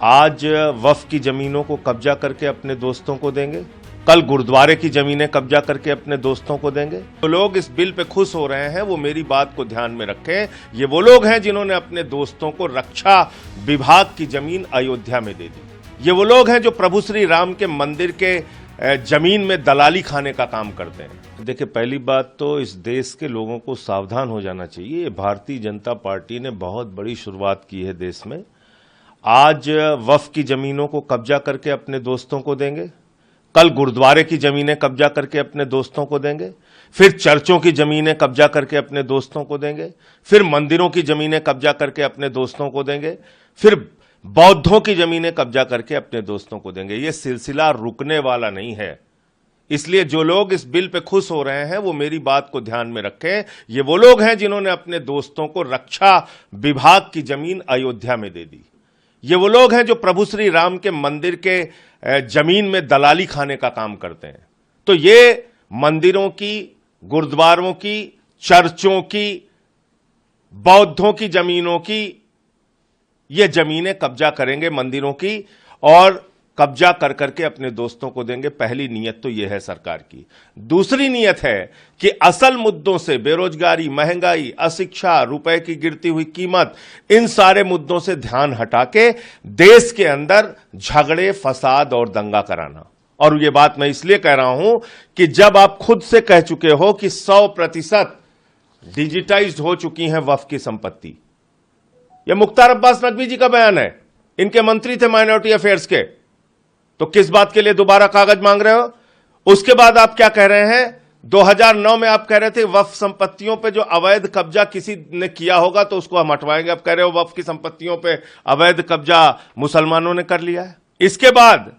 आज वक्फ की जमीनों को कब्जा करके अपने दोस्तों को देंगे, कल गुरुद्वारे की जमीनें कब्जा करके अपने दोस्तों को देंगे। तो लोग इस बिल पे खुश हो रहे हैं, वो मेरी बात को ध्यान में रखें। ये वो लोग हैं जिन्होंने अपने दोस्तों को रक्षा विभाग की जमीन अयोध्या में दे दी। ये वो लोग हैं जो प्रभु श्री राम के मंदिर के जमीन में दलाली खाने का काम करते हैं। देखिए, पहली बात तो इस देश के लोगों को सावधान हो जाना चाहिए। भारतीय जनता पार्टी ने बहुत बड़ी शुरुआत की है देश में। आज वक्फ की जमीनों को कब्जा करके अपने दोस्तों को देंगे, कल गुरुद्वारे की जमीनें कब्जा करके अपने दोस्तों को देंगे, फिर चर्चों की जमीनें कब्जा करके अपने दोस्तों को देंगे, फिर मंदिरों की जमीनें कब्जा करके अपने दोस्तों को देंगे, फिर बौद्धों की जमीनें कब्जा करके अपने दोस्तों को देंगे। यह सिलसिला रुकने वाला नहीं है। इसलिए जो लोग इस बिल पे खुश हो रहे हैं, वो मेरी बात को ध्यान में रखें। ये वो लोग हैं जिन्होंने अपने दोस्तों को रक्षा विभाग की जमीन अयोध्या में दे दी। ये वो लोग हैं जो प्रभु श्री राम के मंदिर के जमीन में दलाली खाने का काम करते हैं। तो ये मंदिरों की, गुरुद्वारों की, चर्चों की, बौद्धों की जमीनों की ये जमीनें कब्जा करेंगे मंदिरों की, और कब्जा कर करके अपने दोस्तों को देंगे। पहली नीयत तो यह है सरकार की। दूसरी नीयत है कि असल मुद्दों से, बेरोजगारी, महंगाई, अशिक्षा, रुपए की गिरती हुई कीमत, इन सारे मुद्दों से ध्यान हटा के देश के अंदर झगड़े, फसाद और दंगा कराना। और यह बात मैं इसलिए कह रहा हूं कि जब आप खुद से कह चुके हो कि 100% डिजिटाइज्ड हो चुकी है वक्फ की संपत्ति। यह मुख्तार अब्बास नकवी जी का बयान है। इनके मंत्री थे माइनॉरिटी अफेयर्स के। तो किस बात के लिए दोबारा कागज मांग रहे हो? उसके बाद आप क्या कह रहे हैं? 2009 में आप कह रहे थे वक्फ संपत्तियों पे जो अवैध कब्जा किसी ने किया होगा तो उसको हम हटवाएंगे। अब कह रहे हो वक्फ की संपत्तियों पे अवैध कब्जा मुसलमानों ने कर लिया है। इसके बाद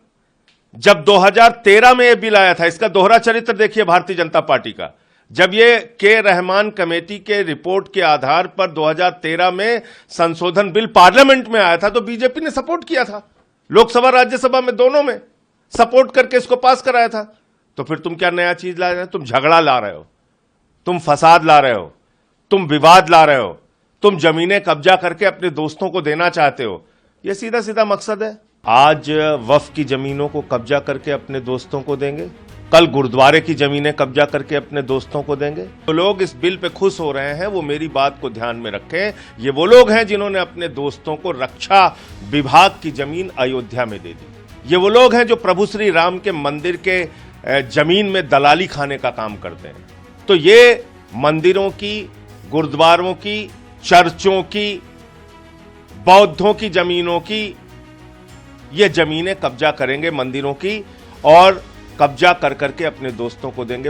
जब 2013 में यह बिल आया था, इसका दोहरा चरित्र देखिए भारतीय जनता पार्टी का। जब ये के रहमान कमेटी के रिपोर्ट के आधार पर 2013 में संशोधन बिल पार्लियामेंट में आया था, तो बीजेपी ने सपोर्ट किया था। लोकसभा, राज्यसभा में, दोनों में सपोर्ट करके इसको पास कराया था। तो फिर तुम क्या नया चीज ला रहे हो? तुम झगड़ा ला रहे हो, तुम फसाद ला रहे हो, तुम विवाद ला रहे हो, तुम जमीनें कब्जा करके अपने दोस्तों को देना चाहते हो। यह सीधा सीधा मकसद है। आज वक्फ की जमीनों को कब्जा करके अपने दोस्तों को देंगे, कल गुरुद्वारे की जमीनें कब्जा करके अपने दोस्तों को देंगे। तो लोग इस बिल पे खुश हो रहे हैं, वो मेरी बात को ध्यान में रखें। ये वो लोग हैं जिन्होंने अपने दोस्तों को रक्षा विभाग की जमीन अयोध्या में दे दी। ये वो लोग हैं जो प्रभु श्री राम के मंदिर के जमीन में दलाली खाने का काम करते हैं। तो ये मंदिरों की, गुरुद्वारों की, चर्चों की, बौद्धों की जमीनों की ये जमीनें कब्जा करेंगे मंदिरों की, और कब्जा कर करके अपने दोस्तों को देंगे।